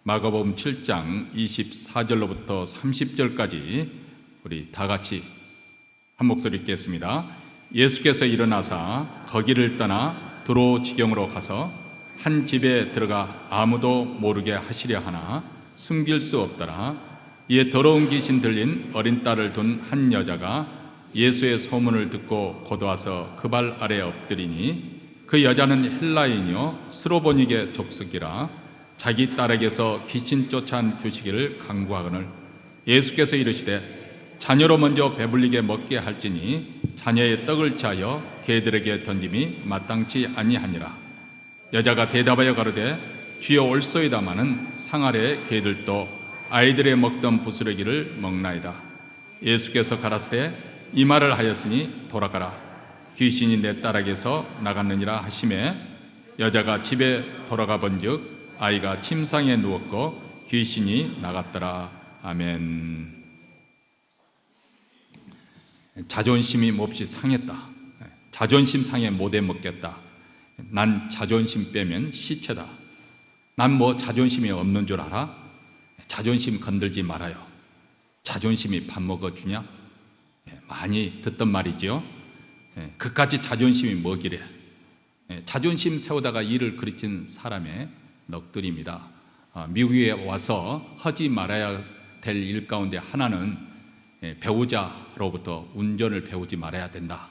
마가복음 7장 24절로부터 30절까지 우리 다 같이 한 목소리 읽겠습니다. 예수께서 일어나사 거기를 떠나 두로 지경으로 가서 한 집에 들어가 아무도 모르게 하시려 하나 숨길 수 없더라. 이에 더러운 귀신 들린 어린 딸을 둔 한 여자가 예수의 소문을 듣고 곧와서 그 발 아래 엎드리니, 그 여자는 헬라인이요 스로보니게 족속이라 자기 딸에게서 귀신 쫓아 주시기를 간구하거늘 예수께서 이르시되 자녀로 먼저 배불리게 먹게 할지니 자녀의 떡을 짜여 개들에게 던짐이 마땅치 아니하니라. 여자가 대답하여 가로되 주여 올소이다마는 상 아래 개들도 아이들의 먹던 부스러기를 먹나이다. 예수께서 가라사대 이 말을 하였으니 돌아가라, 귀신이 내 딸에게서 나갔느니라 하시매, 여자가 집에 돌아가 본즉 아이가 침상에 누웠고 귀신이 나갔더라. 아멘. 자존심이 몹시 상했다. 자존심 상해 못해 먹겠다. 난 자존심 빼면 시체다. 난 뭐 자존심이 없는 줄 알아? 자존심 건들지 말아요. 자존심이 밥 먹어주냐? 많이 듣던 말이죠. 그까지 자존심이 뭐기래? 자존심 세우다가 일을 그르친 사람의 넋들입니다. 미국에 와서 하지 말아야 될 일 가운데 하나는 배우자로부터 운전을 배우지 말아야 된다.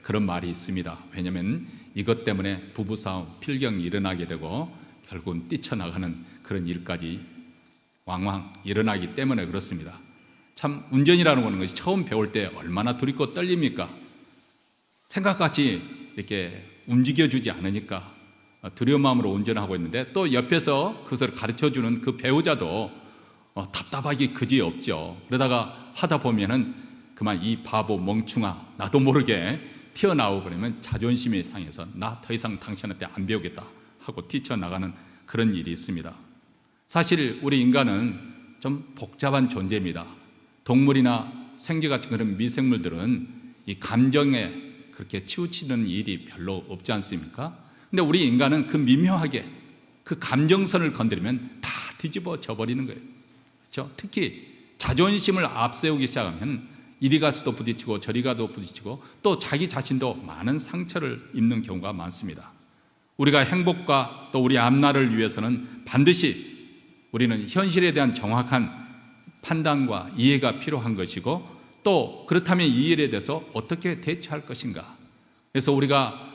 그런 말이 있습니다. 왜냐하면 이것 때문에 부부싸움, 필경이 일어나게 되고 결국은 뛰쳐나가는 그런 일까지 왕왕 일어나기 때문에 그렇습니다. 참 운전이라는 것이 처음 배울 때 얼마나 두렵고 떨립니까? 생각같이 이렇게 움직여주지 않으니까 두려운 마음으로 운전하고 있는데, 또 옆에서 그것을 가르쳐주는 그 배우자도 답답하기 그지 없죠. 그러다가 하다 보면은 그만 이 바보 멍충아 나도 모르게 튀어나오고 그러면 자존심이 상해서 나 더 이상 당신한테 안 배우겠다 하고 뛰쳐나가는 그런 일이 있습니다. 사실 우리 인간은 좀 복잡한 존재입니다. 동물이나 생쥐 같은 그런 미생물들은 이 감정에 그렇게 치우치는 일이 별로 없지 않습니까? 근데 우리 인간은 그 미묘하게 그 감정선을 건드리면 다 뒤집어져 버리는 거예요. 그렇죠? 특히 자존심을 앞세우기 시작하면 이리 가서도 부딪히고 저리 가도 부딪히고 또 자기 자신도 많은 상처를 입는 경우가 많습니다. 우리가 행복과 또 우리 앞날을 위해서는 반드시 우리는 현실에 대한 정확한 판단과 이해가 필요한 것이고, 또 그렇다면 이 일에 대해서 어떻게 대처할 것인가. 그래서 우리가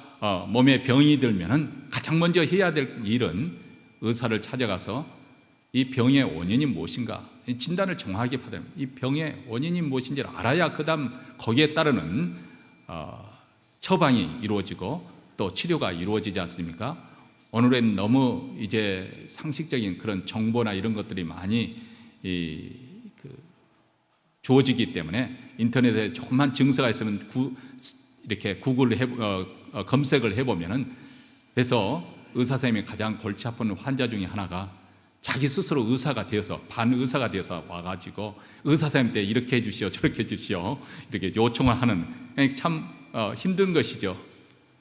몸에 병이 들면은 가장 먼저 해야 될 일은 의사를 찾아가서 이 병의 원인이 무엇인가, 진단을 정확하게 받아야 합니다. 이 병의 원인이 무엇인지를 알아야 그 다음 거기에 따르는 처방이 이루어지고 또 치료가 이루어지지 않습니까? 오늘은 너무 이제 상식적인 그런 정보나 이런 것들이 많이 주어지기 때문에 인터넷에 조금만 증세가 있으면 이렇게 검색을 해보면은, 그래서 의사 선생님이 가장 골치 아픈 환자 중에 하나가 자기 스스로 의사가 되어서 반의사가 되어서 와가지고 의사 선생님한테 이렇게 해주시오 저렇게 해주시오 이렇게 요청을 하는, 참 힘든 것이죠.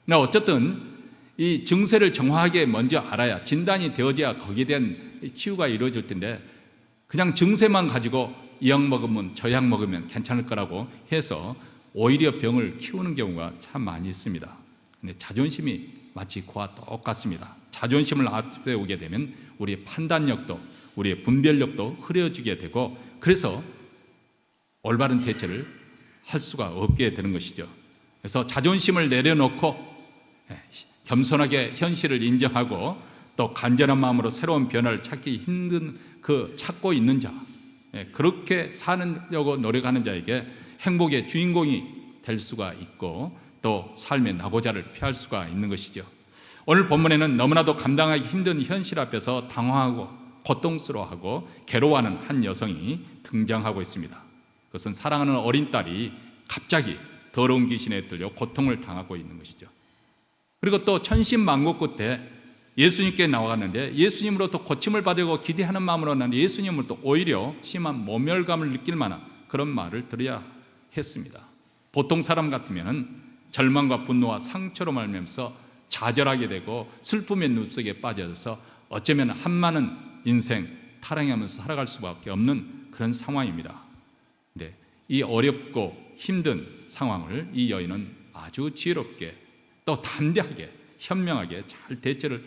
그러나 어쨌든 이 증세를 정확하게 먼저 알아야 진단이 되어져야 거기에 대한 치유가 이루어질 텐데, 그냥 증세만 가지고 이 약 먹으면 저 약 먹으면 괜찮을 거라고 해서 오히려 병을 키우는 경우가 참 많이 있습니다. 근데 자존심이 마치 그와 똑같습니다. 자존심을 앞세우게 되면 우리의 판단력도 우리의 분별력도 흐려지게 되고, 그래서 올바른 대처를 할 수가 없게 되는 것이죠. 그래서 자존심을 내려놓고 겸손하게 현실을 인정하고 또 간절한 마음으로 새로운 변화를 찾기 힘든 찾고 있는 자, 그렇게 사려고 노력하는 자에게 행복의 주인공이 될 수가 있고 또 삶의 낙오자를 피할 수가 있는 것이죠. 오늘 본문에는 너무나도 감당하기 힘든 현실 앞에서 당황하고 고통스러워하고 괴로워하는 한 여성이 등장하고 있습니다. 그것은 사랑하는 어린 딸이 갑자기 더러운 귀신에 들려 고통을 당하고 있는 것이죠. 그리고 또 천신만고 끝에 예수님께 나와갔는데 예수님으로부터 고침을 받으려고 기대하는 마음으로 나는 예수님으로부터 오히려 심한 모멸감을 느낄 만한 그런 말을 들어야 했습니다. 보통 사람 같으면 절망과 분노와 상처로 말미암아서 좌절하게 되고 슬픔의 눈속에 빠져서 어쩌면 한많은 인생 타령하면서 살아갈 수밖에 없는 그런 상황입니다. 근데 이 어렵고 힘든 상황을 이 여인은 아주 지혜롭게 또 담대하게 현명하게 잘 대처를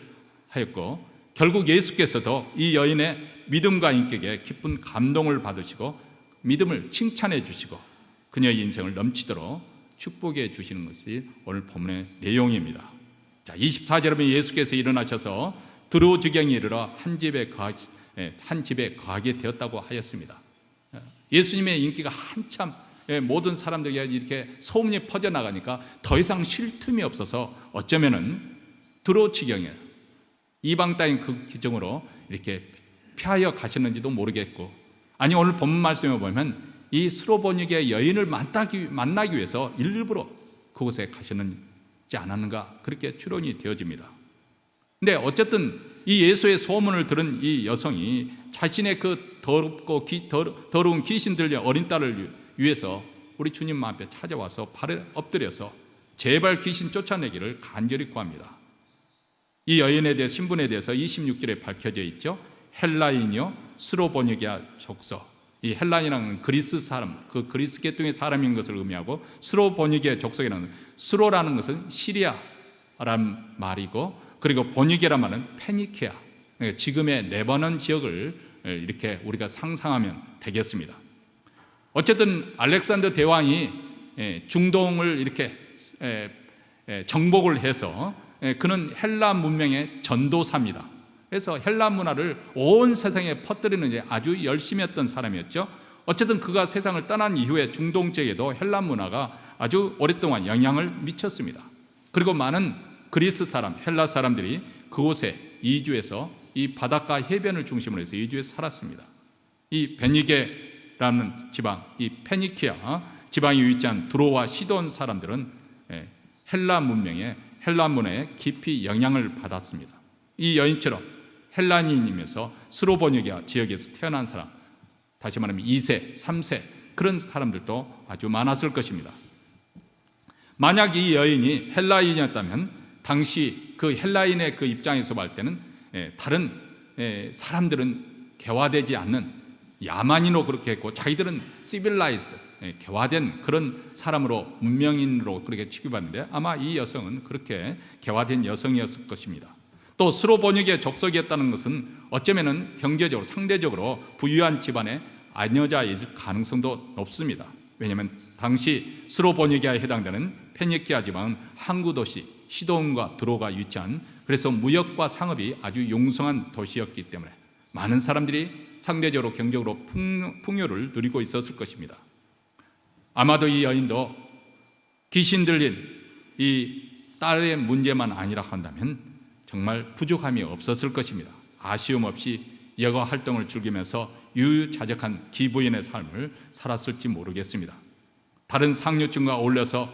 하였고, 결국 예수께서도 이 여인의 믿음과 인격에 깊은 감동을 받으시고 믿음을 칭찬해 주시고 그녀의 인생을 넘치도록 축복해 주시는 것이 오늘 본문의 내용입니다. 자, 24절에 보면 예수께서 일어나셔서 두로 지경에 이르러 한 집에 거하게 되었다고 하였습니다. 예수님의 인기가 한참 모든 사람들에게 이렇게 소문이 퍼져나가니까 더 이상 쉴 틈이 없어서 어쩌면은 두로 지경에 이방 땅인 그 기정으로 이렇게 피하여 가셨는지도 모르겠고, 아니 오늘 본문 말씀에 보면 이 수로보니게 여인을 만나기 위해서 일부러 그곳에 가셨는지 않았는가, 그렇게 추론이 되어집니다. 근데 어쨌든 이 예수의 소문을 들은 이 여성이 자신의 그 더럽고 더러운 귀신 들린 어린 딸을 위해서 우리 주님 앞에 찾아와서 발에 엎드려서 제발 귀신 쫓아내기를 간절히 구합니다. 이 여인에 대해 신분에 대해서 26절에 밝혀져 있죠. 헬라인이요 수로보니게 족속. 이 헬라인이라는 그리스 사람, 그 그리스 계통의 사람인 것을 의미하고, 수로보니게 족속이라는, 수로라는 것은 시리아라는 말이고, 그리고 보니게란 말은 페니키아, 지금의 레바논 지역을 이렇게 우리가 상상하면 되겠습니다. 어쨌든 알렉산더 대왕이 중동을 이렇게 정복을 해서 그는 헬라 문명의 전도사입니다. 그래서 헬라 문화를 온 세상에 퍼뜨리는 데 아주 열심히 했던 사람이었죠. 어쨌든 그가 세상을 떠난 이후에 중동 지역에도 헬라 문화가 아주 오랫동안 영향을 미쳤습니다. 그리고 많은 그리스 사람, 헬라 사람들이 그곳에 이주해서 이 바닷가 해변을 중심으로 해서 이주해 살았습니다. 이 베니게라는 지방, 이 페니키아 지방에 위치한 두로와 시돈 사람들은 헬라 문명에, 헬라 문화에 깊이 영향을 받았습니다. 이 여인처럼 헬라인이면서 수로보니게 지역에서 태어난 사람, 다시 말하면 2세, 3세 그런 사람들도 아주 많았을 것입니다. 만약 이 여인이 헬라인이었다면 당시 그 헬라인의 그 입장에서 볼 때는 다른 사람들은 개화되지 않는 야만인으로 그렇게 했고, 자기들은 civilized, 개화된 그런 사람으로, 문명인으로 그렇게 취급받는데, 아마 이 여성은 그렇게 개화된 여성이었을 것입니다. 또 수로보니게 족속이었다는 것은 어쩌면 경제적으로 상대적으로 부유한 집안의 아녀자일 가능성도 높습니다. 왜냐하면 당시 수로보니게에 해당되는 페니키아 지방은 항구 도시 시돈과 두로가 위치한, 그래서 무역과 상업이 아주 용성한 도시였기 때문에 많은 사람들이 상대적으로 경제적으로 풍요를 누리고 있었을 것입니다. 아마도 이 여인도 귀신 들린 이 딸의 문제만 아니라 한다면 정말 부족함이 없었을 것입니다. 아쉬움 없이 여가 활동을 즐기면서 유유자적한 기부인의 삶을 살았을지 모르겠습니다. 다른 상류층과 어울려서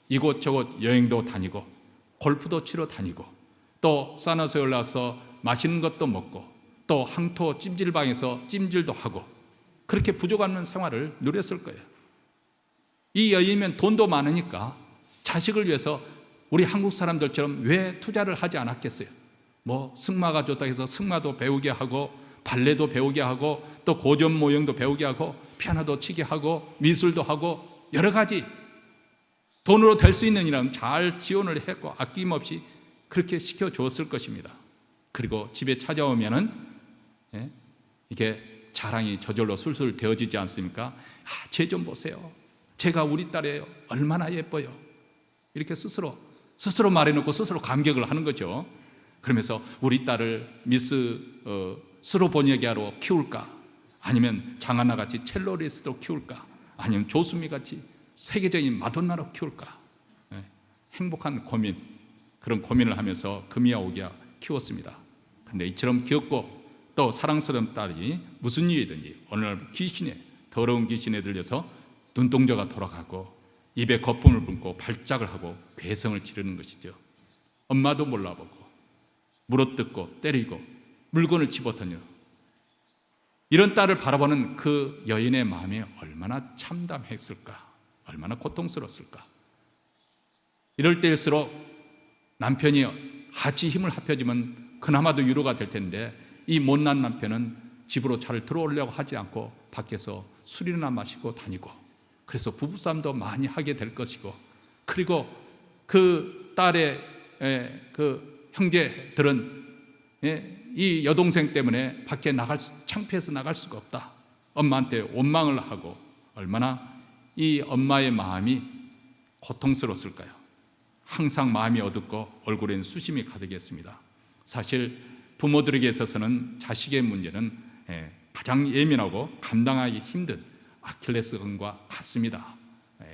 이곳저곳 여행도 다니고 골프도 치러 다니고 또 산호수에 올라서 맛있는 것도 먹고 또 항토 찜질방에서 찜질도 하고 그렇게 부족한 생활을 누렸을 거예요. 이 여인이면 돈도 많으니까 자식을 위해서 우리 한국 사람들처럼 왜 투자를 하지 않았겠어요? 뭐 승마가 좋다 해서 승마도 배우게 하고 발레도 배우게 하고 또 고전 모형도 배우게 하고 피아노도 치게 하고 미술도 하고 여러 가지 돈으로 될 수 있는 일은 잘 지원을 했고 아낌없이 그렇게 시켜주었을 것입니다. 그리고 집에 찾아오면은 이게 자랑이 저절로 술술 되어지지 않습니까? 쟤 좀 보세요. 제가 우리 딸이에요. 얼마나 예뻐요. 이렇게 스스로 말해놓고 스스로 감격을 하는 거죠. 그러면서 우리 딸을 미스 스로보니게로 키울까? 아니면 장하나같이 첼로리스트로 키울까? 아니면 조수미같이 세계적인 마돈나로 키울까? 행복한 고민, 그런 고민을 하면서 금이야 오기야 키웠습니다. 그런데 이처럼 귀엽고 또 사랑스러운 딸이 무슨 일이든지 어느 날 더러운 귀신에 들려서 눈동자가 돌아가고 입에 거품을 뿜고 발작을 하고 괴성을 지르는 것이죠. 엄마도 몰라보고 물어뜯고 때리고 물건을 집어던져. 이런 딸을 바라보는 그 여인의 마음이 얼마나 참담했을까, 얼마나 고통스러웠을까. 이럴 때일수록 남편이 같이 힘을 합쳐지면 그나마도 위로가 될 텐데 이 못난 남편은 집으로 잘 들어오려고 하지 않고 밖에서 술이나 마시고 다니고, 그래서 부부싸움도 많이 하게 될 것이고, 그리고 그 딸의 그 형제들은 이 여동생 때문에 밖에 창피해서 나갈 수가 없다. 엄마한테 원망을 하고, 얼마나 이 엄마의 마음이 고통스러웠을까요? 항상 마음이 어둡고 얼굴엔 수심이 가득했습니다. 사실 부모들에게 있어서는 자식의 문제는 가장 예민하고 감당하기 힘든 아킬레스건과 같습니다.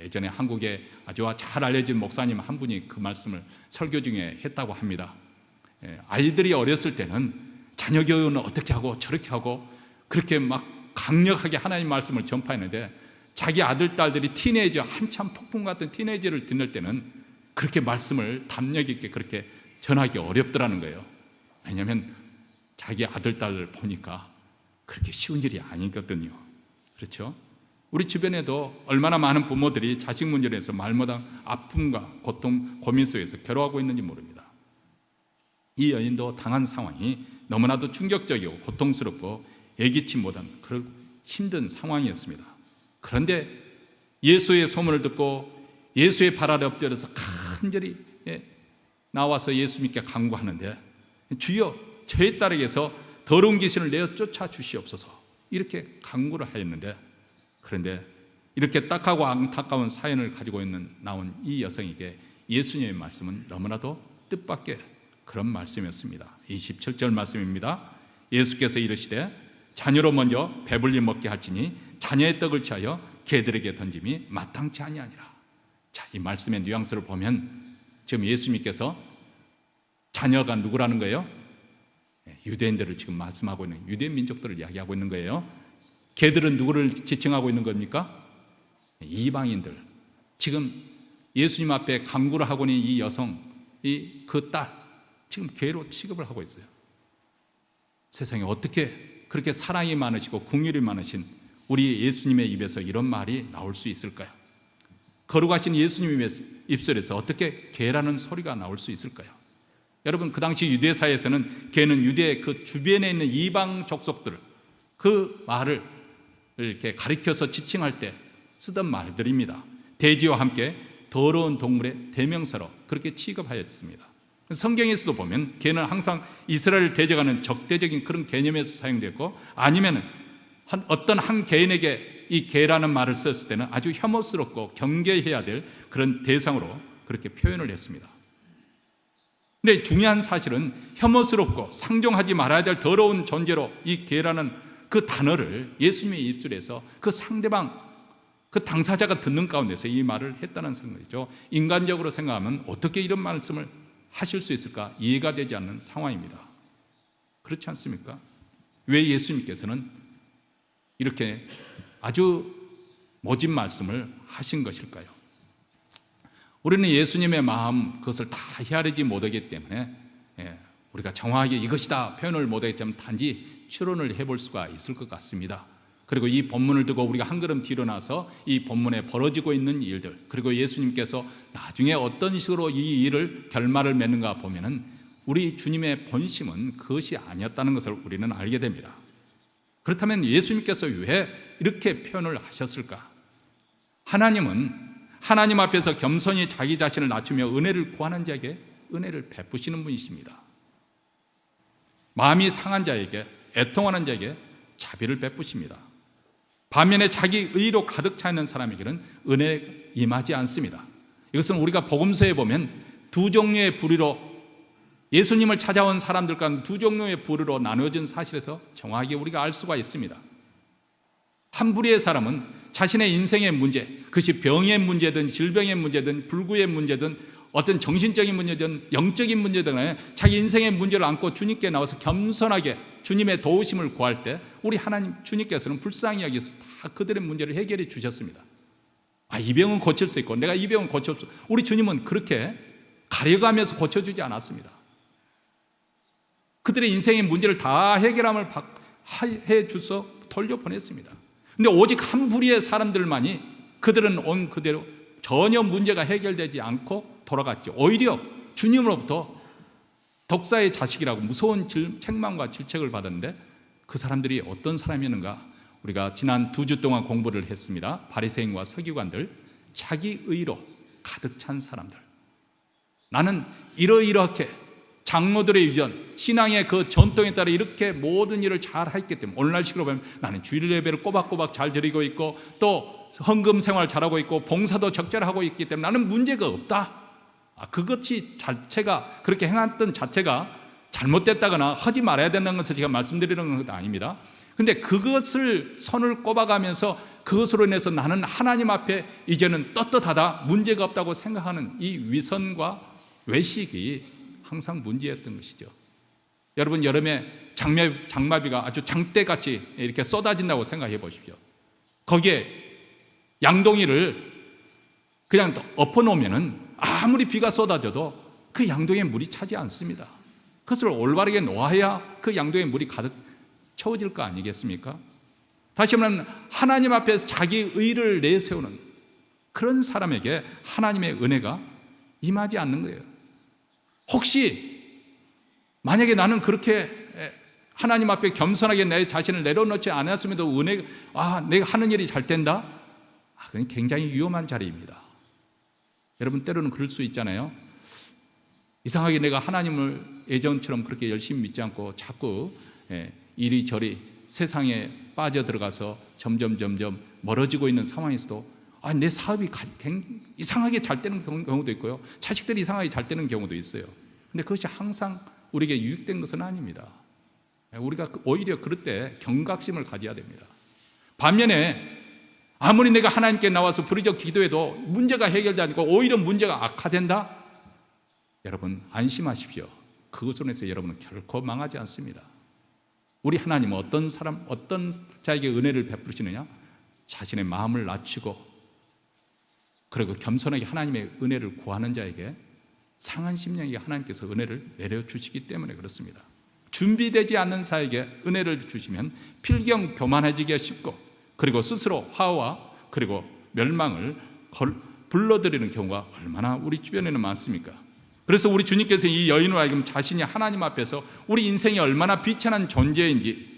예전에 한국에 아주 잘 알려진 목사님 한 분이 그 말씀을 설교 중에 했다고 합니다. 아이들이 어렸을 때는 자녀 교육은 어떻게 하고 저렇게 하고 그렇게 막 강력하게 하나님 말씀을 전파했는데, 자기 아들, 딸들이 티네이저, 한참 폭풍 같은 티네이저를 지낼 때는 그렇게 말씀을 담력 있게 그렇게 전하기 어렵더라는 거예요. 왜냐하면 자기 아들, 딸을 보니까 그렇게 쉬운 일이 아니거든요. 그렇죠? 우리 주변에도 얼마나 많은 부모들이 자식 문제로 해서 말 못한 아픔과 고통, 고민 속에서 괴로워하고 있는지 모릅니다. 이 여인도 당한 상황이 너무나도 충격적이고 고통스럽고 예기치 못한 그런 힘든 상황이었습니다. 그런데 예수의 소문을 듣고 예수의 발 아래 엎드려서 간절히 나와서 예수님께 간구하는데, 주여 저의 딸에게서 더러운 귀신을 내어 쫓아 주시옵소서, 이렇게 간구를 하였는데, 그런데 이렇게 딱하고 안타까운 사연을 가지고 나온 이 여성에게 예수님의 말씀은 너무나도 뜻밖의 그런 말씀이었습니다. 27절 말씀입니다. 예수께서 이르시되 자녀로 먼저 배불리 먹게 할지니 자녀의 떡을 취하여 개들에게 던짐이 마땅치 아니하니라. 자, 이 말씀의 뉘앙스를 보면 지금 예수님께서 자녀가 누구라는 거예요? 유대인들을 지금 말씀하고 있는, 유대인 민족들을 이야기하고 있는 거예요. 개들은 누구를 지칭하고 있는 겁니까? 이방인들. 지금 예수님 앞에 간구를 하고 있는 이 여성, 그 딸, 지금 개로 취급을 하고 있어요. 세상에 어떻게 그렇게 사랑이 많으시고 긍휼이 많으신 우리 예수님의 입에서 이런 말이 나올 수 있을까요? 거룩하신 예수님의 입술에서 어떻게 개라는 소리가 나올 수 있을까요? 여러분, 그 당시 유대 사회에서는 개는 유대 그 주변에 있는 이방 족속들, 그 말을 이렇게 가리켜서 지칭할 때 쓰던 말들입니다. 돼지와 함께 더러운 동물의 대명사로 그렇게 취급하였습니다. 성경에서도 보면 개는 항상 이스라엘을 대적하는 적대적인 그런 개념에서 사용됐고, 아니면 어떤 한 개인에게 이 개라는 말을 썼을 때는 아주 혐오스럽고 경계해야 될 그런 대상으로 그렇게 표현을 했습니다. 근데 중요한 사실은 혐오스럽고 상종하지 말아야 될 더러운 존재로 이 개라는 그 단어를 예수님의 입술에서 그 상대방, 그 당사자가 듣는 가운데서 이 말을 했다는 생각이죠. 인간적으로 생각하면 어떻게 이런 말씀을 하실 수 있을까 이해가 되지 않는 상황입니다. 그렇지 않습니까? 왜 예수님께서는 이렇게 아주 모진 말씀을 하신 것일까요? 우리는 예수님의 마음, 그것을 다 헤아리지 못하기 때문에 우리가 정확하게 이것이다 표현을 못하겠지만 단지 추론을 해볼 수가 있을 것 같습니다. 그리고 이 본문을 두고 우리가 한 걸음 뒤로 나서 이 본문에 벌어지고 있는 일들, 그리고 예수님께서 나중에 어떤 식으로 이 일을 결말을 맺는가 보면은 우리 주님의 본심은 그것이 아니었다는 것을 우리는 알게 됩니다. 그렇다면 예수님께서 왜 이렇게 표현을 하셨을까? 하나님은 하나님 앞에서 겸손히 자기 자신을 낮추며 은혜를 구하는 자에게 은혜를 베푸시는 분이십니다. 마음이 상한 자에게, 애통하는 자에게 자비를 베푸십니다. 반면에 자기 의로 가득 차 있는 사람에게는 은혜가 임하지 않습니다. 이것은 우리가 복음서에 보면 두 종류의 부류로, 예수님을 찾아온 사람들 가운데 두 종류의 부류로 나누어진 사실에서 정확하게 우리가 알 수가 있습니다. 한 부류의 사람은 자신의 인생의 문제, 그것이 병의 문제든 질병의 문제든 불구의 문제든 어떤 정신적인 문제든 영적인 문제든 간에 자기 인생의 문제를 안고 주님께 나와서 겸손하게 주님의 도우심을 구할 때 우리 하나님 주님께서는 불쌍히 여기서 다 그들의 문제를 해결해 주셨습니다. 이 병은 고칠 수 있고 내가 이 병은 고칠 수, 우리 주님은 그렇게 가려가면서 고쳐주지 않았습니다. 그들의 인생의 문제를 다 해결함을 해 주서 돌려보냈습니다. 근데 오직 한 부류의 사람들만이 그들은 온 그대로 전혀 문제가 해결되지 않고 돌아갔죠. 오히려 주님으로부터 독사의 자식이라고 무서운 책망과 질책을 받았는데 그 사람들이 어떤 사람이었는가? 우리가 지난 2주 동안 공부를 했습니다. 바리새인과 서기관들, 자기 의로 가득 찬 사람들. 나는 이러이렇게 장로들의 유전, 신앙의 그 전통에 따라 이렇게 모든 일을 잘 했기 때문에 오늘날식으로 보면 나는 주일 예배를 꼬박꼬박 잘 드리고 있고 또 헌금 생활 잘하고 있고 봉사도 적절하고 있기 때문에 나는 문제가 없다. 그것이 자체가 그렇게 행했던 자체가 잘못됐다거나 하지 말아야 된다는 것을 제가 말씀드리는 것도 아닙니다. 근데 그것을 손을 꼽아가면서 그것으로 인해서 나는 하나님 앞에 이제는 떳떳하다, 문제가 없다고 생각하는 이 위선과 외식이 항상 문제였던 것이죠. 여러분 여름에 장마비가 아주 장대같이 이렇게 쏟아진다고 생각해 보십시오. 거기에 양동이를 그냥 엎어놓으면 아무리 비가 쏟아져도 그 양동이에 물이 차지 않습니다. 그것을 올바르게 놓아야 그 양동이에 물이 가득 채워질 거 아니겠습니까? 다시 말하면 하나님 앞에서 자기 의를 내세우는 그런 사람에게 하나님의 은혜가 임하지 않는 거예요. 혹시 만약에 나는 그렇게 하나님 앞에 겸손하게 내 자신을 내려놓지 않았음에도 내가 하는 일이 잘 된다? 그건 굉장히 위험한 자리입니다. 여러분 때로는 그럴 수 있잖아요. 이상하게 내가 하나님을 예전처럼 그렇게 열심히 믿지 않고 자꾸 이리저리 세상에 빠져들어가서 점점 멀어지고 있는 상황에서도 내 사업이 이상하게 잘 되는 경우도 있고요. 자식들이 이상하게 잘 되는 경우도 있어요. 근데 그것이 항상 우리에게 유익된 것은 아닙니다. 우리가 오히려 그럴 때 경각심을 가져야 됩니다. 반면에 아무리 내가 하나님께 나와서 부르짖어 기도해도 문제가 해결되지 않고 오히려 문제가 악화된다? 여러분 안심하십시오. 그것으로 인해서 여러분은 결코 망하지 않습니다. 우리 하나님은 어떤 자에게 은혜를 베푸시느냐? 자신의 마음을 낮추고 그리고 겸손하게 하나님의 은혜를 구하는 자에게 상한 심령에게 하나님께서 은혜를 내려주시기 때문에 그렇습니다. 준비되지 않는 자에게 은혜를 주시면 필경 교만해지기가 쉽고 그리고 스스로 화와 그리고 멸망을 불러들이는 경우가 얼마나 우리 주변에는 많습니까? 그래서 우리 주님께서 이 여인으로 하여금 자신이 하나님 앞에서 우리 인생이 얼마나 비천한 존재인지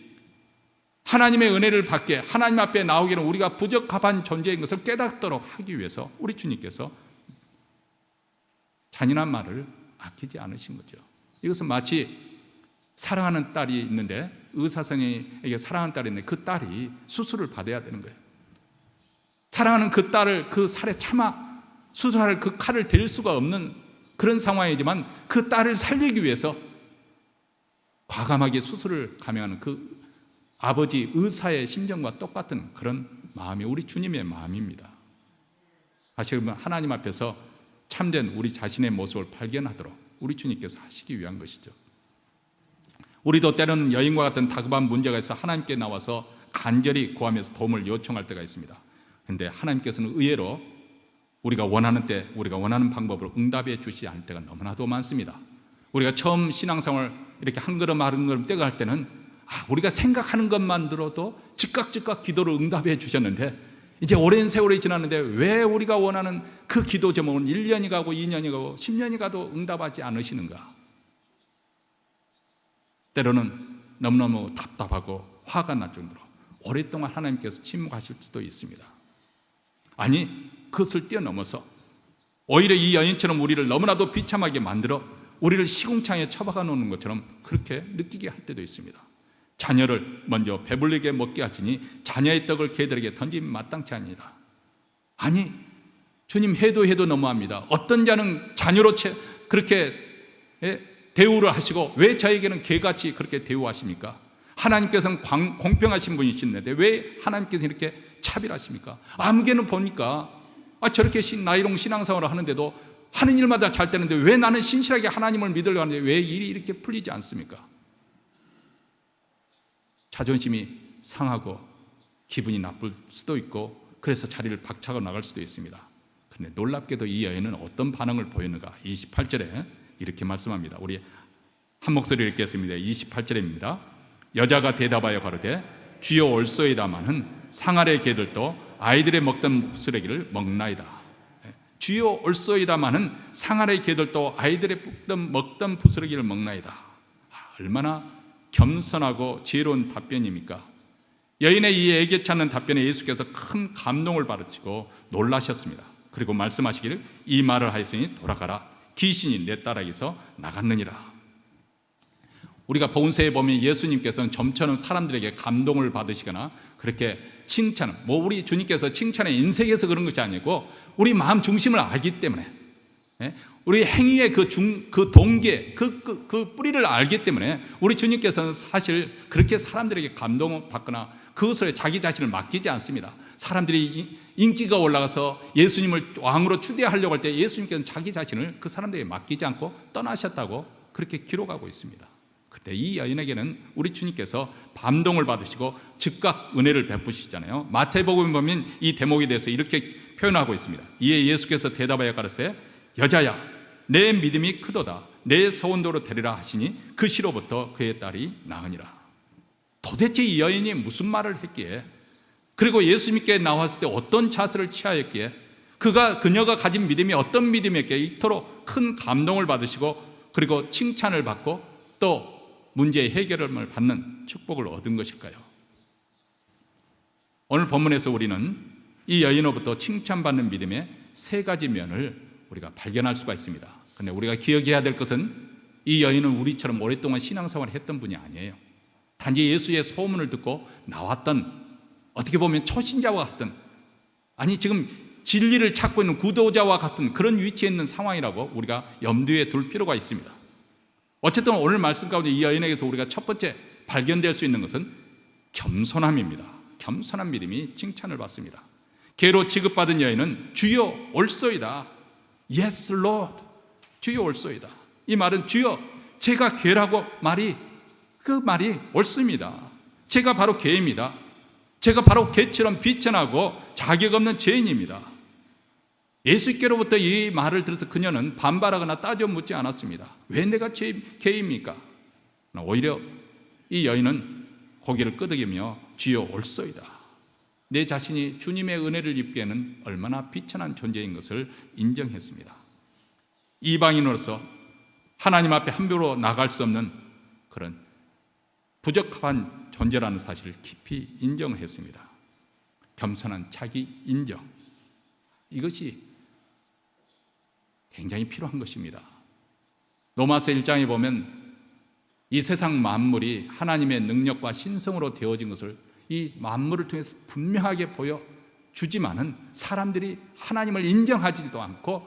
하나님의 은혜를 받게 하나님 앞에 나오기는 우리가 부적합한 존재인 것을 깨닫도록 하기 위해서 우리 주님께서 잔인한 말을 아끼지 않으신 거죠. 이것은 마치 사랑하는 딸이 있는데 의사선생에게 사랑하는 딸이 있는데 그 딸이 수술을 받아야 되는 거예요. 사랑하는 그 딸을 그 살에 차마 수술할 그 칼을 댈 수가 없는 그런 상황이지만 그 딸을 살리기 위해서 과감하게 수술을 감행하는 그 아버지 의사의 심정과 똑같은 그런 마음이 우리 주님의 마음입니다. 다시 말하면 하나님 앞에서 참된 우리 자신의 모습을 발견하도록 우리 주님께서 하시기 위한 것이죠. 우리도 때로는 여인과 같은 다급한 문제가 있어 하나님께 나와서 간절히 구하면서 도움을 요청할 때가 있습니다. 그런데 하나님께서는 의외로 우리가 원하는 때 우리가 원하는 방법으로 응답해 주시지 않을 때가 너무나도 많습니다. 우리가 처음 신앙생활 이렇게 한 걸음 한 걸음 떼갈 때는 우리가 생각하는 것만 들어도 즉각 기도를 응답해 주셨는데 이제 오랜 세월이 지났는데 왜 우리가 원하는 그 기도 제목은 1년이 가고 2년이 가고 10년이 가도 응답하지 않으시는가? 때로는 너무너무 답답하고 화가 날 정도로 오랫동안 하나님께서 침묵하실 수도 있습니다. 아니 그것을 뛰어넘어서 오히려 이 여인처럼 우리를 너무나도 비참하게 만들어 우리를 시궁창에 처박아 놓는 것처럼 그렇게 느끼게 할 때도 있습니다. 자녀를 먼저 배불리게 먹게 하시니 자녀의 떡을 개들에게 던지면 마땅치 아니라. 아니 주님 해도 너무합니다. 어떤 자는 자녀로 그렇게 대우를 하시고 왜 저에게는 개같이 그렇게 대우하십니까? 하나님께서는 공평하신 분이신데 왜 하나님께서 이렇게 차별하십니까? 아무개는 보니까 저렇게 나이롱 신앙생활을 하는데도 하는 일마다 잘 되는데 왜 나는 신실하게 하나님을 믿으려고 하는데 왜 일이 이렇게 풀리지 않습니까? 자존심이 상하고 기분이 나쁠 수도 있고 그래서 자리를 박차고 나갈 수도 있습니다. 그런데 놀랍게도 이 여인은 어떤 반응을 보였는가? 28절에 이렇게 말씀합니다. 우리 한 목소리 읽겠습니다. 28절입니다. 여자가 대답하여 가로되 주여 올소이다마는 상아래 개들도 아이들의 먹던 쓰레기를 먹나이다. 주여 올소이다마는 상아의 개들도 아이들의 먹던 부스러기를 먹나이다. 얼마나 겸손하고 지혜로운 답변입니까? 여인의 이 애교치 않는 답변에 예수께서 큰 감동을 받으시고 놀라셨습니다. 그리고 말씀하시기를 이 말을 하였으니 돌아가라. 귀신이 내 딸에게서 나갔느니라. 우리가 본세에 보면 예수님께서는 점처럼 사람들에게 감동을 받으시거나 그렇게 칭찬, 우리 주님께서 칭찬에 인색해서 그런 것이 아니고 우리 마음 중심을 알기 때문에, 우리 행위의 그 동기, 그 뿌리를 알기 때문에 우리 주님께서는 사실 그렇게 사람들에게 감동을 받거나 그것을 자기 자신을 맡기지 않습니다. 사람들이 인기가 올라가서 예수님을 왕으로 추대하려고 할 때 예수님께서는 자기 자신을 그 사람들에게 맡기지 않고 떠나셨다고 그렇게 기록하고 있습니다. 그때 이 여인에게는 우리 주님께서 감동을 받으시고 즉각 은혜를 베푸시잖아요. 마태복음에 보면 이 대목에 대해서 이렇게 표현하고 있습니다. 이에 예수께서 대답하여 가라사대 여자야 내 믿음이 크도다 내 소원대로 되리라 하시니 그 시로부터 그의 딸이 나으니라. 도대체 이 여인이 무슨 말을 했기에, 그리고 예수님께 나왔을 때 어떤 자세를 취하였기에, 그녀가 가진 믿음이 어떤 믿음이었기에 이토록 큰 감동을 받으시고 그리고 칭찬을 받고 또 문제의 해결을 받는 축복을 얻은 것일까요? 오늘 본문에서 우리는 이 여인으로부터 칭찬받는 믿음의 세 가지 면을 우리가 발견할 수가 있습니다. 그런데 우리가 기억해야 될 것은 이 여인은 우리처럼 오랫동안 신앙생활을 했던 분이 아니에요. 단지 예수의 소문을 듣고 나왔던, 어떻게 보면 초신자와 같은, 아니 지금 진리를 찾고 있는 구도자와 같은 그런 위치에 있는 상황이라고 우리가 염두에 둘 필요가 있습니다. 어쨌든 오늘 말씀 가운데 이 여인에게서 우리가 첫 번째 발견될 수 있는 것은 겸손함입니다. 겸손한 믿음이 칭찬을 받습니다. 개로 취급받은 여인은 주여 올소이다. Yes, Lord. 주여 올소이다. 이 말은 주여 제가 개라고 그 말이 옳습니다. 제가 바로 개입니다. 제가 바로 개처럼 비천하고 자격 없는 죄인입니다. 예수께로부터 이 말을 들어서 그녀는 반발하거나 따져 묻지 않았습니다. 왜 내가 개입니까? 오히려 이 여인은 고개를 끄덕이며 주여 올소이다. 내 자신이 주님의 은혜를 입기에는 얼마나 비천한 존재인 것을 인정했습니다. 이방인으로서 하나님 앞에 함부로 나갈 수 없는 그런 부적합한 존재라는 사실을 깊이 인정했습니다. 겸손한 자기 인정, 이것이 굉장히 필요한 것입니다. 로마서 1장에 보면 이 세상 만물이 하나님의 능력과 신성으로 되어진 것을 이 만물을 통해서 분명하게 보여주지만은 사람들이 하나님을 인정하지도 않고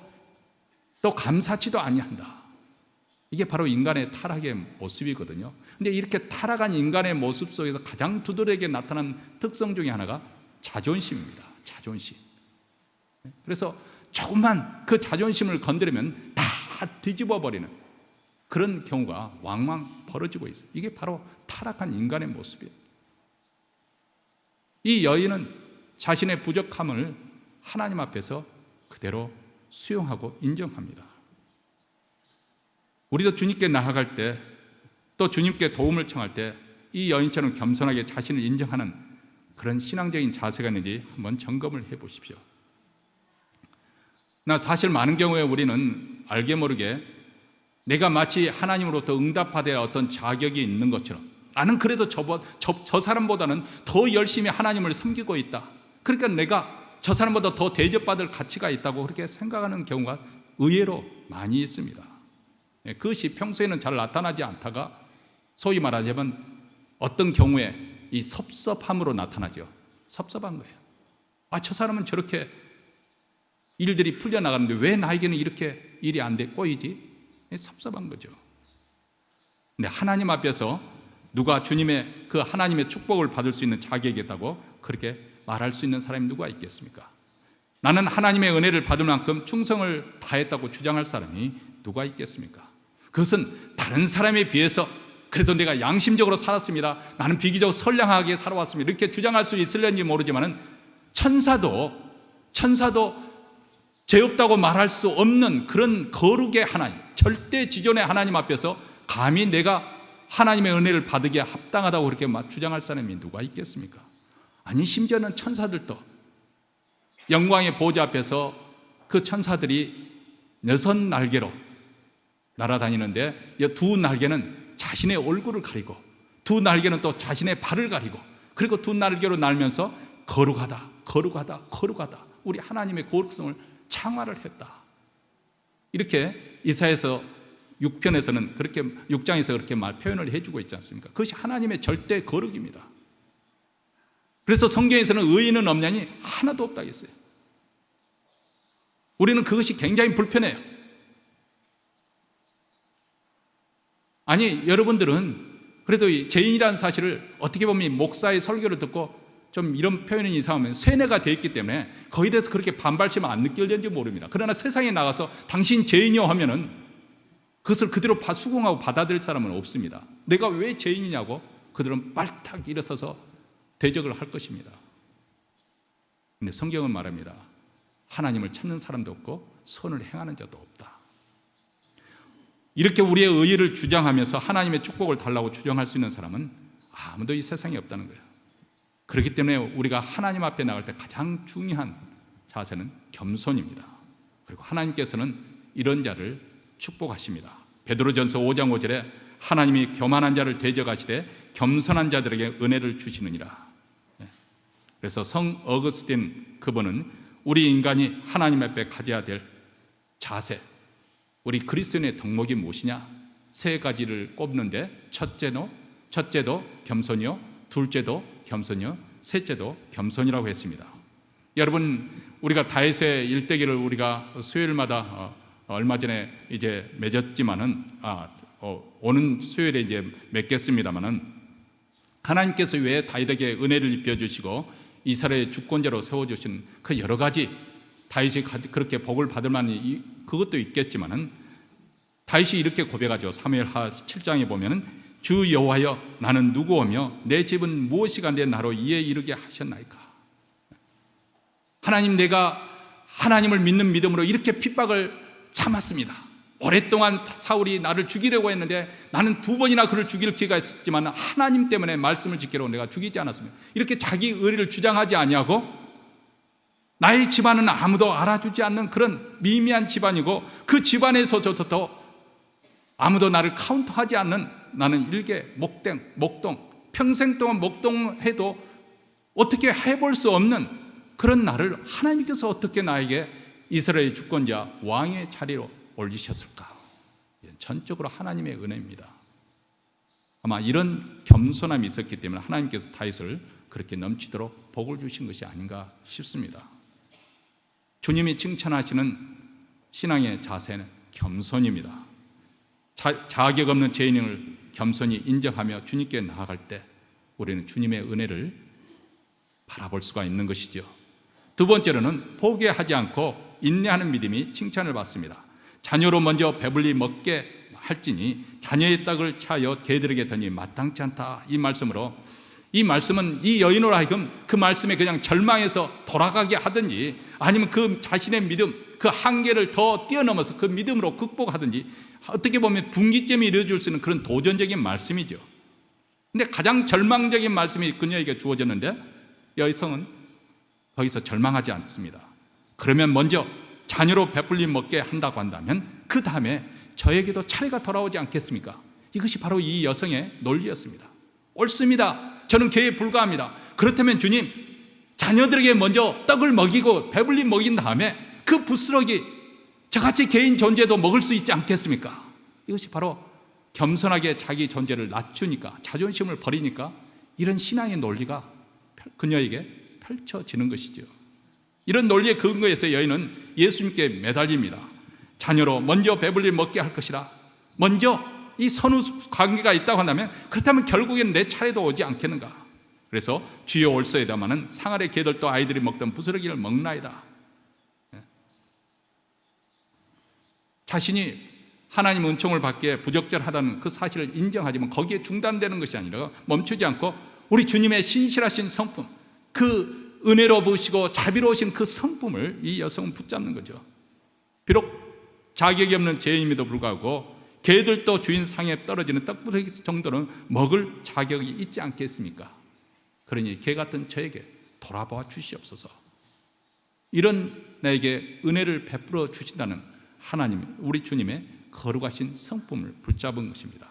또 감사치도 아니한다. 이게 바로 인간의 타락의 모습이거든요. 근데 이렇게 타락한 인간의 모습 속에서 가장 두드러지게 나타난 특성 중에 하나가 자존심입니다. 자존심. 그래서 조금만 그 자존심을 건드리면 다 뒤집어 버리는 그런 경우가 왕왕 벌어지고 있어요. 이게 바로 타락한 인간의 모습이에요. 이 여인은 자신의 부족함을 하나님 앞에서 그대로 수용하고 인정합니다. 우리도 주님께 나아갈 때, 또 주님께 도움을 청할 때 이 여인처럼 겸손하게 자신을 인정하는 그런 신앙적인 자세가 있는지 한번 점검을 해보십시오. 사실 많은 경우에 우리는 알게 모르게 내가 마치 하나님으로부터 응답받아야 어떤 자격이 있는 것처럼, 나는 그래도 저 사람보다는 더 열심히 하나님을 섬기고 있다, 그러니까 내가 저 사람보다 더 대접받을 가치가 있다고 그렇게 생각하는 경우가 의외로 많이 있습니다. 그것이 평소에는 잘 나타나지 않다가 소위 말하자면 어떤 경우에 이 섭섭함으로 나타나죠. 섭섭한 거예요. 저 사람은 저렇게 일들이 풀려나가는데 왜 나에게는 이렇게 일이 안 돼 꼬이지? 섭섭한 거죠. 근데 하나님 앞에서 누가 주님의 그 하나님의 축복을 받을 수 있는 자격이 있다고 그렇게 말할 수 있는 사람이 누가 있겠습니까? 나는 하나님의 은혜를 받을 만큼 충성을 다했다고 주장할 사람이 누가 있겠습니까? 그것은 다른 사람에 비해서 그래도 내가 양심적으로 살았습니다, 나는 비교적 선량하게 살아왔습니다, 이렇게 주장할 수 있을는지 모르지만 천사도 죄 없다고 말할 수 없는 그런 거룩의 하나님, 절대 지존의 하나님 앞에서 감히 내가 하나님의 은혜를 받으기에 합당하다고 그렇게 주장할 사람이 누가 있겠습니까? 아니 심지어는 천사들도 영광의 보좌 앞에서 그 천사들이 6날개로 날아다니는데 이 2날개는 자신의 얼굴을 가리고 2날개는 또 자신의 발을 가리고 그리고 2날개로 날면서 거룩하다 거룩하다 거룩하다 우리 하나님의 거룩성을 창화를 했다. 이렇게 이사야서 6편에서는 그렇게 6장에서 그렇게 표현을 해주고 있지 않습니까? 그것이 하나님의 절대 거룩입니다. 그래서 성경에서는 의인은 없냐니 하나도 없다고 했어요. 우리는 그것이 굉장히 불편해요. 아니 여러분들은 그래도 이 죄인이라는 사실을 어떻게 보면 목사의 설교를 듣고 좀 이런 표현이 이상하면 세뇌가 되어 있기 때문에 거기에 대해서 그렇게 반발심을 안 느낄는지 모릅니다. 그러나 세상에 나가서 당신 죄인이요 하면은 그것을 그대로 수긍하고 받아들일 사람은 없습니다. 내가 왜 죄인이냐고 그들은 빨딱 일어서서 대적을 할 것입니다. 그런데 성경은 말합니다. 하나님을 찾는 사람도 없고 선을 행하는 자도 없다. 이렇게 우리의 의의를 주장하면서 하나님의 축복을 달라고 주장할 수 있는 사람은 아무도 이 세상에 없다는 거예요. 그렇기 때문에 우리가 하나님 앞에 나갈 때 가장 중요한 자세는 겸손입니다. 그리고 하나님께서는 이런 자를 축복하십니다. 베드로전서 5장 5절에 하나님이 교만한 자를 대적하시되 겸손한 자들에게 은혜를 주시느니라. 그래서 성 어거스틴 그분은 우리 인간이 하나님 앞에 가져야 될 자세, 우리 그리스도인의 덕목이 무엇이냐? 3가지를 꼽는데 첫째도 겸손이요, 둘째도 겸손이요, 셋째도 겸손이라고 했습니다. 여러분, 우리가 다윗의 일대기를 우리가 수요일마다 얼마 전에 이제 맺었지만은 오는 수요일에 이제 맺겠습니다만은 하나님께서 왜 다윗에게 은혜를 입혀 주시고 이스라엘의 주권자로 세워 주신 그 여러 가지 다윗이 그렇게 복을 받을 만한 그것도 있겠지만은 다윗이 이렇게 고백하죠. 사무엘하 7장에 보면은 주 여호와여 나는 누구오며 내 집은 무엇이가 내 나로 이에 이르게 하셨나이까. 하나님, 내가 하나님을 믿는 믿음으로 이렇게 핍박을 참았습니다. 오랫동안 사울이 나를 죽이려고 했는데 나는 2번이나 그를 죽일 기회가 있었지만 하나님 때문에 말씀을 지키려고 내가 죽이지 않았습니다. 이렇게 자기 의리를 주장하지 아니하고 나의 집안은 아무도 알아주지 않는 그런 미미한 집안이고 그 집안에서조차도 아무도 나를 카운트하지 않는 나는 일개 목동 평생 동안 목동해도 어떻게 해볼 수 없는 그런 나를 하나님께서 어떻게 나에게 이스라엘 주권자 왕의 자리로 올리셨을까? 전적으로 하나님의 은혜입니다. 아마 이런 겸손함이 있었기 때문에 하나님께서 다윗을 그렇게 넘치도록 복을 주신 것이 아닌가 싶습니다. 주님이 칭찬하시는 신앙의 자세는 겸손입니다. 자격 없는 죄인을 겸손히 인정하며 주님께 나아갈 때 우리는 주님의 은혜를 바라볼 수가 있는 것이죠. 2번째로는 포기하지 않고 인내하는 믿음이 칭찬을 받습니다. 자녀로 먼저 배불리 먹게 할지니 자녀의 떡을 차여 개들에게 더니 마땅치 않다. 이 말씀으로 이 말씀은 이 여인으로 하여금 그 말씀에 그냥 절망해서 돌아가게 하든지 아니면 그 자신의 믿음 그 한계를 더 뛰어넘어서 그 믿음으로 극복하든지 어떻게 보면 분기점이 이루어질 수 있는 그런 도전적인 말씀이죠. 그런데 가장 절망적인 말씀이 그녀에게 주어졌는데 여성은 거기서 절망하지 않습니다. 그러면 먼저 자녀로 베풀림 먹게 한다고 한다면 그 다음에 저에게도 차례가 돌아오지 않겠습니까? 이것이 바로 이 여성의 논리였습니다. 옳습니다. 저는 개에 불과합니다. 그렇다면 주님, 자녀들에게 먼저 떡을 먹이고 배불리 먹인 다음에 그 부스러기 저같이 개인 존재도 먹을 수 있지 않겠습니까? 이것이 바로 겸손하게 자기 존재를 낮추니까 자존심을 버리니까 이런 신앙의 논리가 그녀에게 펼쳐지는 것이죠. 이런 논리의 근거에서 여인은 예수님께 매달립니다. 자녀로 먼저 배불리 먹게 할 것이라. 먼저 이 선후 관계가 있다고 한다면 그렇다면 결국엔 내 차례도 오지 않겠는가. 그래서 주여 올소이다마는 상아래 개들도 아이들이 먹던 부스러기를 먹나이다. 자신이 하나님 은총을 받기에 부적절하다는 그 사실을 인정하지만 거기에 중단되는 것이 아니라 멈추지 않고 우리 주님의 신실하신 성품, 그 은혜로 보시고 자비로우신 그 성품을 이 여성은 붙잡는 거죠. 비록 자격이 없는 죄인임에도 불구하고 개들도 주인 상에 떨어지는 떡부러기 정도는 먹을 자격이 있지 않겠습니까? 그러니 개 같은 저에게 돌아봐 주시옵소서. 이런 나에게 은혜를 베풀어 주신다는 하나님, 우리 주님의 거룩하신 성품을 붙잡은 것입니다.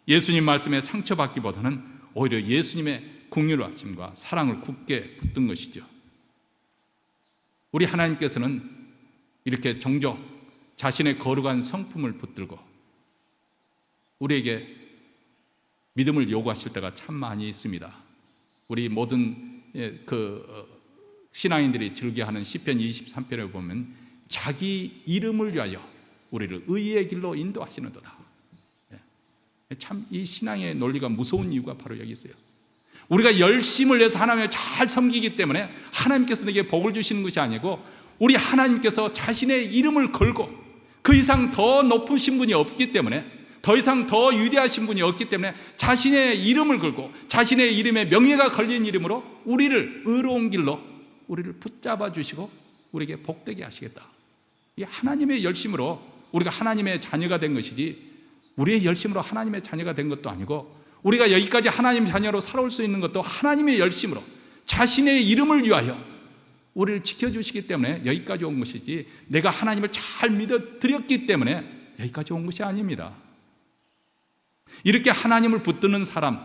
예수님 말씀에 상처받기보다는 오히려 예수님의 긍휼하심과 사랑을 굳게 붙든 것이죠. 우리 하나님께서는 이렇게 종종 자신의 거룩한 성품을 붙들고 우리에게 믿음을 요구하실 때가 참 많이 있습니다. 우리 모든 신앙인들이 즐겨하는 시편 23편에 보면 자기 이름을 위하여 우리를 의의 길로 인도하시는도다. 참 이 신앙의 논리가 무서운 이유가 바로 여기 있어요. 우리가 열심을 내서 하나님을 잘 섬기기 때문에 하나님께서 내게 복을 주시는 것이 아니고, 우리 하나님께서 자신의 이름을 걸고 그 이상 더 높으신 분이 없기 때문에, 더 이상 더 위대하신 분이 없기 때문에 자신의 이름을 걸고 자신의 이름에 명예가 걸린 이름으로 우리를 의로운 길로 우리를 붙잡아 주시고 우리에게 복되게 하시겠다. 이 하나님의 열심으로 우리가 하나님의 자녀가 된 것이지, 우리의 열심으로 하나님의 자녀가 된 것도 아니고, 우리가 여기까지 하나님의 자녀로 살아올 수 있는 것도 하나님의 열심으로 자신의 이름을 위하여 우리를 지켜주시기 때문에 여기까지 온 것이지, 내가 하나님을 잘 믿어드렸기 때문에 여기까지 온 것이 아닙니다. 이렇게 하나님을 붙드는 사람,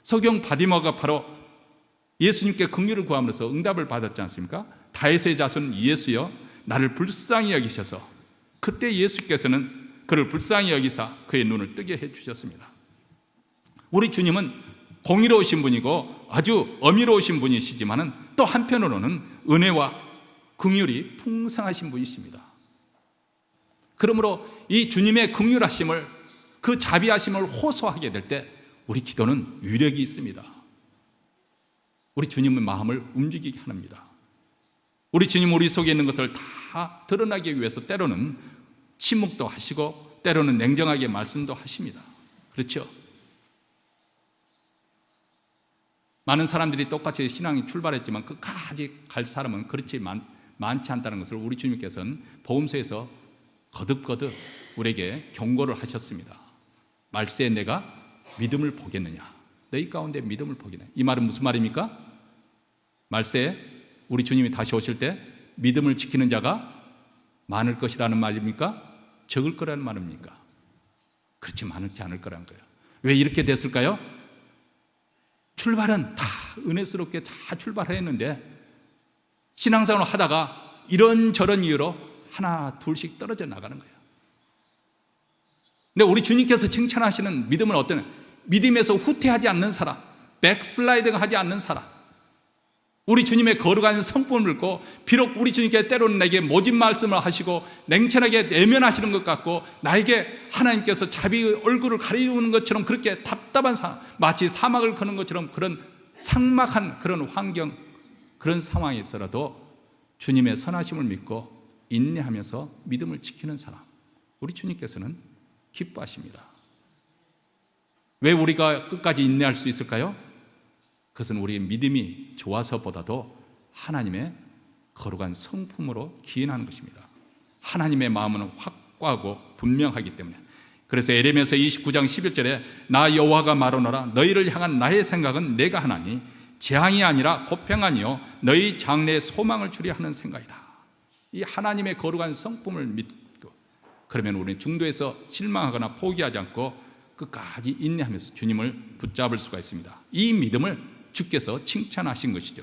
서경 바디머가 바로 예수님께 긍휼을 구함으로써 응답을 받았지 않습니까? 다윗의 자손 예수여 나를 불쌍히 여기셔서, 그때 예수께서는 그를 불쌍히 여기사 그의 눈을 뜨게 해주셨습니다. 우리 주님은 공의로우신 분이고 아주 어미로우신 분이시지만은 또 한편으로는 은혜와 긍휼이 풍성하신 분이십니다. 그러므로 이 주님의 긍휼하심을, 그 자비하심을 호소하게 될 때 우리 기도는 위력이 있습니다. 우리 주님의 마음을 움직이게 합니다. 우리 주님 우리 속에 있는 것들을 다 드러나기 위해서 때로는 침묵도 하시고 때로는 냉정하게 말씀도 하십니다. 그렇죠? 많은 사람들이 똑같이 신앙이 출발했지만 끝까지 갈 사람은 그렇지 많지 않다는 것을 우리 주님께서는 복음서에서 거듭거듭 우리에게 경고를 하셨습니다. 말세에 내가 믿음을 보겠느냐, 너희 가운데 믿음을 보겠느냐. 이 말은 무슨 말입니까? 말세에 우리 주님이 다시 오실 때 믿음을 지키는 자가 많을 것이라는 말입니까? 적을 거라는 말입니까? 그렇지 많지 않을 거라는 거예요. 왜 이렇게 됐을까요? 출발은 다 은혜스럽게 다 출발했는데 신앙생활을 하다가 이런저런 이유로 하나 둘씩 떨어져 나가는 거예요. 근데 우리 주님께서 칭찬하시는 믿음은 어떤, 믿음에서 후퇴하지 않는 사람, 백슬라이딩 하지 않는 사람, 우리 주님의 거룩한 성품을 믿고, 비록 우리 주님께 때로는 내게 모진 말씀을 하시고 냉철하게 내면하시는 것 같고 나에게 하나님께서 자비 얼굴을 가리우는 것처럼 그렇게 답답한 상황, 마치 사막을 거는 것처럼 그런 삭막한 그런 환경, 그런 상황에 있어라도 주님의 선하심을 믿고 인내하면서 믿음을 지키는 사람, 우리 주님께서는 기뻐하십니다. 왜 우리가 끝까지 인내할 수 있을까요? 그것은 우리의 믿음이 좋아서보다도 하나님의 거룩한 성품으로 기인하는 것입니다. 하나님의 마음은 확고하고 분명하기 때문에. 그래서 에레미야서 29장 11절에 나 여호와가 말하노라 너희를 향한 나의 생각은 내가 하나니 재앙이 아니라 고평안이요 너희 장래에 소망을 주려 하는 생각이다. 이 하나님의 거룩한 성품을 믿고, 그러면 우리는 중도에서 실망하거나 포기하지 않고 끝까지 인내하면서 주님을 붙잡을 수가 있습니다. 이 믿음을 주께서 칭찬하신 것이죠.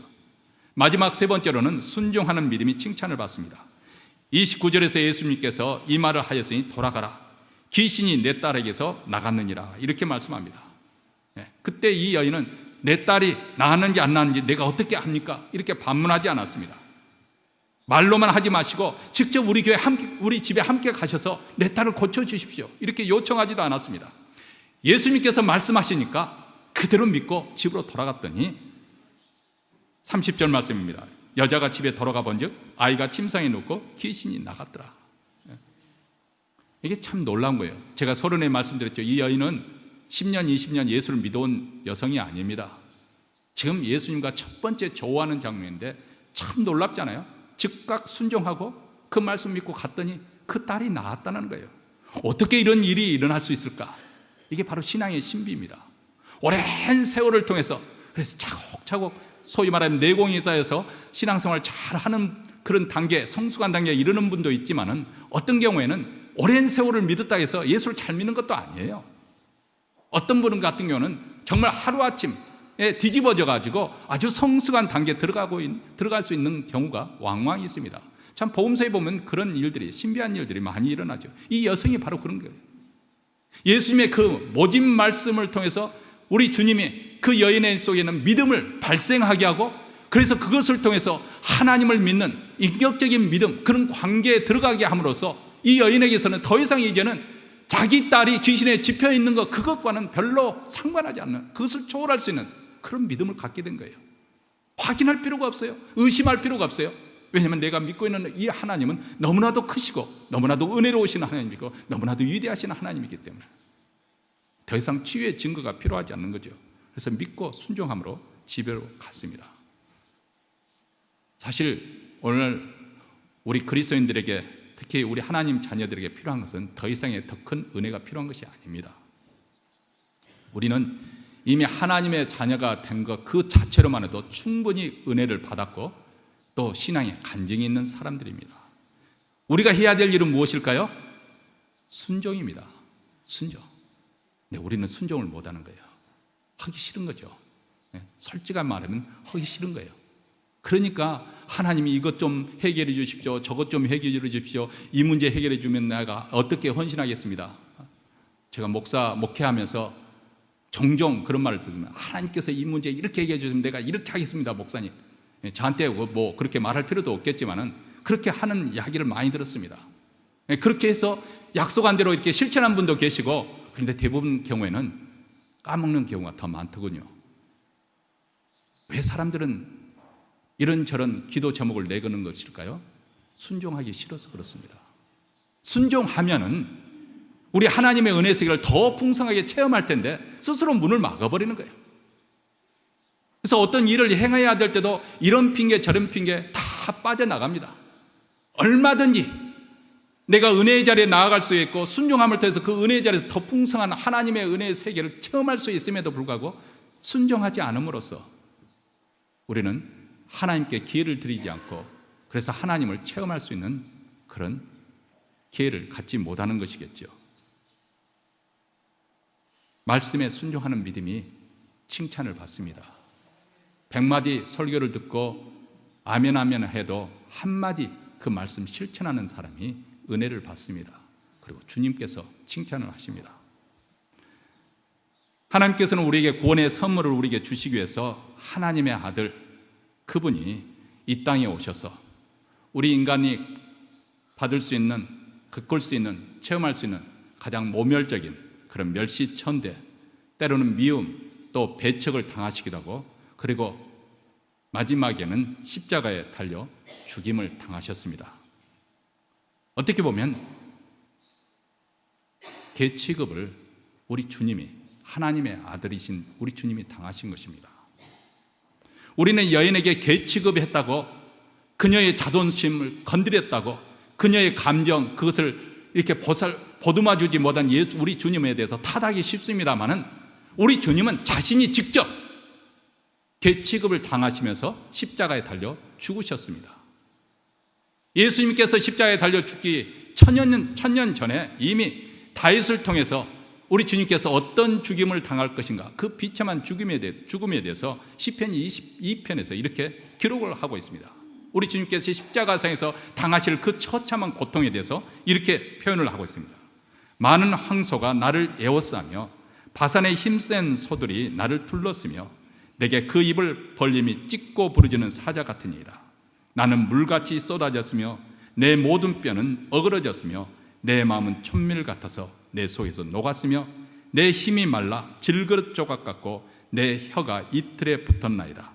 마지막 세 번째로는 순종하는 믿음이 칭찬을 받습니다. 29절에서 예수님께서 이 말을 하였으니 돌아가라, 귀신이 내 딸에게서 나갔느니라, 이렇게 말씀합니다. 그때 이 여인은 내 딸이 나았는지 안 나았는지 내가 어떻게 합니까? 이렇게 반문하지 않았습니다. 말로만 하지 마시고 직접 우리 교회 우리 집에 함께 가셔서 내 딸을 고쳐주십시오, 이렇게 요청하지도 않았습니다. 예수님께서 말씀하시니까 그대로 믿고 집으로 돌아갔더니 30절 말씀입니다. 여자가 집에 돌아가 본즉 아이가 침상에 눕고 귀신이 나갔더라. 이게 참 놀라운 거예요. 제가 서론에 말씀드렸죠. 이 여인은 10년 20년 예수를 믿어온 여성이 아닙니다. 지금 예수님과 첫 번째 조우하는 장면인데 참 놀랍잖아요. 즉각 순종하고 그 말씀 믿고 갔더니 그 딸이 나았다는 거예요. 어떻게 이런 일이 일어날 수 있을까? 이게 바로 신앙의 신비입니다. 오랜 세월을 통해서 그래서 차곡차곡 소위 말하면 내공이 쌓여서 신앙생활 잘하는 그런 단계, 성숙한 단계에 이르는 분도 있지만은 어떤 경우에는 오랜 세월을 믿었다 해서 예수를 잘 믿는 것도 아니에요. 어떤 분 같은 경우는 정말 하루아침에 뒤집어져 가지고 아주 성숙한 단계에 들어갈 수 있는 경우가 왕왕 있습니다. 참 복음서에 보면 그런 일들이, 신비한 일들이 많이 일어나죠. 이 여성이 바로 그런 거예요. 예수님의 그 모진 말씀을 통해서 우리 주님이 그 여인의 속에는 믿음을 발생하게 하고, 그래서 그것을 통해서 하나님을 믿는 인격적인 믿음, 그런 관계에 들어가게 함으로써 이 여인에게서는 더 이상 이제는 자기 딸이 귀신에 집혀 있는 것, 그것과는 별로 상관하지 않는, 그것을 초월할 수 있는 그런 믿음을 갖게 된 거예요. 확인할 필요가 없어요. 의심할 필요가 없어요. 왜냐하면 내가 믿고 있는 이 하나님은 너무나도 크시고 너무나도 은혜로우신 하나님이고 너무나도 위대하신 하나님이기 때문에 더 이상 치유의 증거가 필요하지 않는 거죠. 그래서 믿고 순종함으로 집으로 갔습니다. 사실 오늘 우리 그리스도인들에게, 특히 우리 하나님 자녀들에게 필요한 것은 더 이상의 더 큰 은혜가 필요한 것이 아닙니다. 우리는 이미 하나님의 자녀가 된 것 그 자체로만 해도 충분히 은혜를 받았고 또 신앙에 간증이 있는 사람들입니다. 우리가 해야 될 일은 무엇일까요? 순종입니다. 순종. 근데 우리는 순종을 못하는 거예요. 하기 싫은 거죠. 솔직한 말하면 하기 싫은 거예요. 그러니까 하나님이 이것 좀 해결해 주십시오, 저것 좀 해결해 주십시오, 이 문제 해결해 주면 내가 어떻게 헌신하겠습니다. 제가 목회하면서 종종 그런 말을 듣습니다. 하나님께서 이 문제 이렇게 해결해 주시면 내가 이렇게 하겠습니다, 목사님. 저한테 뭐 그렇게 말할 필요도 없겠지만은 그렇게 하는 이야기를 많이 들었습니다. 그렇게 해서 약속한 대로 이렇게 실천한 분도 계시고, 그런데 대부분 경우에는 까먹는 경우가 더 많더군요. 왜 사람들은 이런저런 기도 제목을 내거는 것일까요? 순종하기 싫어서 그렇습니다. 순종하면은 우리 하나님의 은혜 세계를 더 풍성하게 체험할 텐데 스스로 문을 막아버리는 거예요. 그래서 어떤 일을 행해야 될 때도 이런 핑계 저런 핑계 다 빠져나갑니다. 얼마든지 내가 은혜의 자리에 나아갈 수 있고 순종함을 통해서 그 은혜의 자리에서 더 풍성한 하나님의 은혜의 세계를 체험할 수 있음에도 불구하고 순종하지 않음으로써 우리는 하나님께 기회를 드리지 않고, 그래서 하나님을 체험할 수 있는 그런 기회를 갖지 못하는 것이겠죠. 말씀에 순종하는 믿음이 칭찬을 받습니다. 100마디 설교를 듣고 아멘 아멘 해도 한마디 그 말씀 실천하는 사람이 은혜를 받습니다. 그리고 주님께서 칭찬을 하십니다. 하나님께서는 우리에게 구원의 선물을 우리에게 주시기 위해서 하나님의 아들, 그분이 이 땅에 오셔서 우리 인간이 받을 수 있는, 겪을 수 있는, 체험할 수 있는 가장 모멸적인 그런 멸시천대, 때로는 미움, 또 배척을 당하시기도 하고, 그리고 마지막에는 십자가에 달려 죽임을 당하셨습니다. 어떻게 보면 개 취급을 우리 주님이, 하나님의 아들이신 우리 주님이 당하신 것입니다. 우리는 여인에게 개 취급했다고, 그녀의 자존심을 건드렸다고, 그녀의 감정, 그것을 이렇게 보듬어주지 못한 우리 주님에 대해서 탓하기 쉽습니다만은 우리 주님은 자신이 직접 개 취급을 당하시면서 십자가에 달려 죽으셨습니다. 예수님께서 십자가에 달려 죽기 천년 전에 이미 다윗을 통해서 우리 주님께서 어떤 죽임을 당할 것인가, 그 비참한 죽음에 대해서 시편 22편에서 이렇게 기록을 하고 있습니다. 우리 주님께서 십자가상에서 당하실 그 처참한 고통에 대해서 이렇게 표현을 하고 있습니다. 많은 황소가 나를 에워싸며 바산의 힘센 소들이 나를 둘렀으며 내게 그 입을 벌림이 찢고 부르짖는 사자 같으니이다. 나는 물같이 쏟아졌으며 내 모든 뼈는 어그러졌으며 내 마음은 촛밀 같아서 내 속에서 녹았으며 내 힘이 말라 질그릇 조각 같고 내 혀가 이틀에 붙었나이다.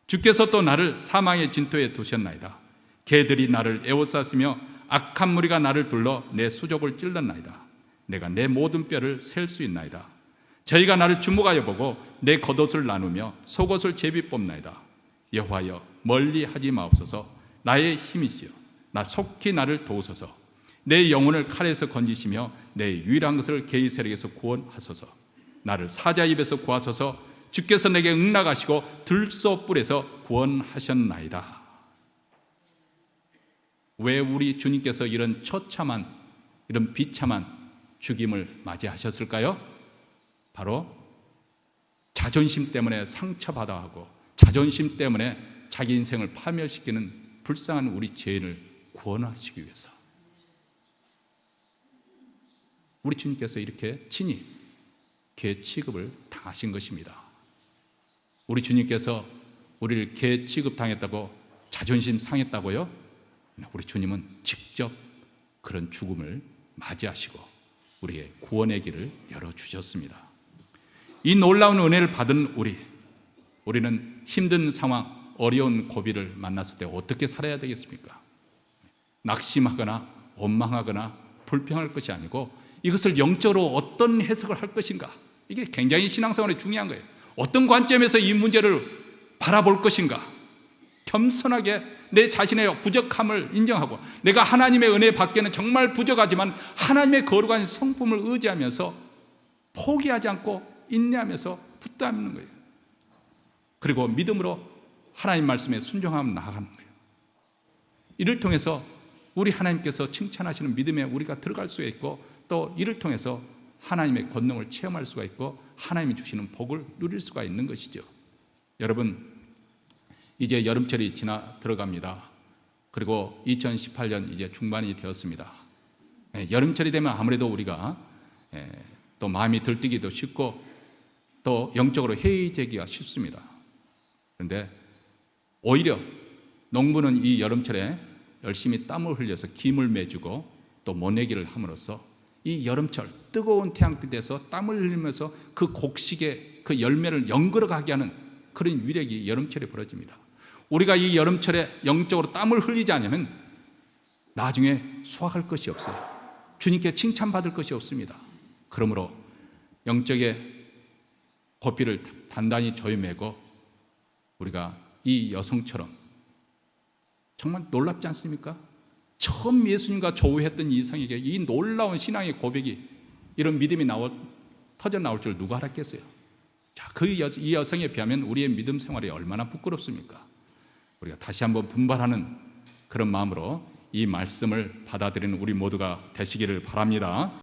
주께서 또 나를 사망의 진토에 두셨나이다. 개들이 나를 에워쌌으며 악한 무리가 나를 둘러 내 수족을 찔렀나이다. 내가 내 모든 뼈를 셀 수 있나이다. 저희가 나를 주목하여 보고 내 겉옷을 나누며 속옷을 제비 뽑나이다. 여호와여 멀리 하지 마옵소서. 나의 힘이시여 나 속히 나를 도우소서. 내 영혼을 칼에서 건지시며 내 유일한 것을 개의 세력에서 구원하소서. 나를 사자 입에서 구하소서. 주께서 내게 응낙하시고 들소불에서 구원하셨나이다. 왜 우리 주님께서 이런 처참한, 이런 비참한 죽임을 맞이하셨을까요? 바로 자존심 때문에 상처받아 하고 자존심 때문에 자기 인생을 파멸시키는 불쌍한 우리 죄인을 구원하시기 위해서. 우리 주님께서 이렇게 친히 개 취급을 당하신 것입니다. 우리 주님께서 우리를 개 취급당했다고 자존심 상했다고요? 우리 주님은 직접 그런 죽음을 맞이하시고 우리의 구원의 길을 열어주셨습니다. 이 놀라운 은혜를 받은 우리는 힘든 상황, 어려운 고비를 만났을 때 어떻게 살아야 되겠습니까? 낙심하거나 원망하거나 불평할 것이 아니고 이것을 영적으로 어떤 해석을 할 것인가, 이게 굉장히 신앙생활에 중요한 거예요. 어떤 관점에서 이 문제를 바라볼 것인가, 겸손하게 내 자신의 부족함을 인정하고 내가 하나님의 은혜 밖에는 정말 부족하지만 하나님의 거룩한 성품을 의지하면서 포기하지 않고 인내하면서 붙잡는 거예요. 그리고 믿음으로 하나님 말씀에 순종하며 나아가는 거예요. 이를 통해서 우리 하나님께서 칭찬하시는 믿음에 우리가 들어갈 수 있고 또 이를 통해서 하나님의 권능을 체험할 수가 있고 하나님이 주시는 복을 누릴 수가 있는 것이죠. 여러분, 이제 여름철이 지나 들어갑니다. 그리고 2018년 이제 중반이 되었습니다. 여름철이 되면 아무래도 우리가 또 마음이 들뜨기도 쉽고 또 영적으로 해이되기가 쉽습니다. 그런데 오히려 농부는 이 여름철에 열심히 땀을 흘려서 김을 매주고 또 모내기를 함으로써 이 여름철 뜨거운 태양빛에서 땀을 흘리면서 그 곡식의 그 열매를 연걸어가게 하는 그런 위력이 여름철에 벌어집니다. 우리가 이 여름철에 영적으로 땀을 흘리지 않으면 나중에 수확할 것이 없어요. 주님께 칭찬받을 것이 없습니다. 그러므로 영적의 고삐를 단단히 조여매고 우리가 이 여성처럼, 정말 놀랍지 않습니까? 처음 예수님과 조우했던 이 이성에게 이 놀라운 신앙의 고백이, 이런 믿음이 터져 나올 줄 누가 알았겠어요? 자, 이 여성에 비하면 우리의 믿음 생활이 얼마나 부끄럽습니까? 우리가 다시 한번 분발하는 그런 마음으로 이 말씀을 받아들이는 우리 모두가 되시기를 바랍니다.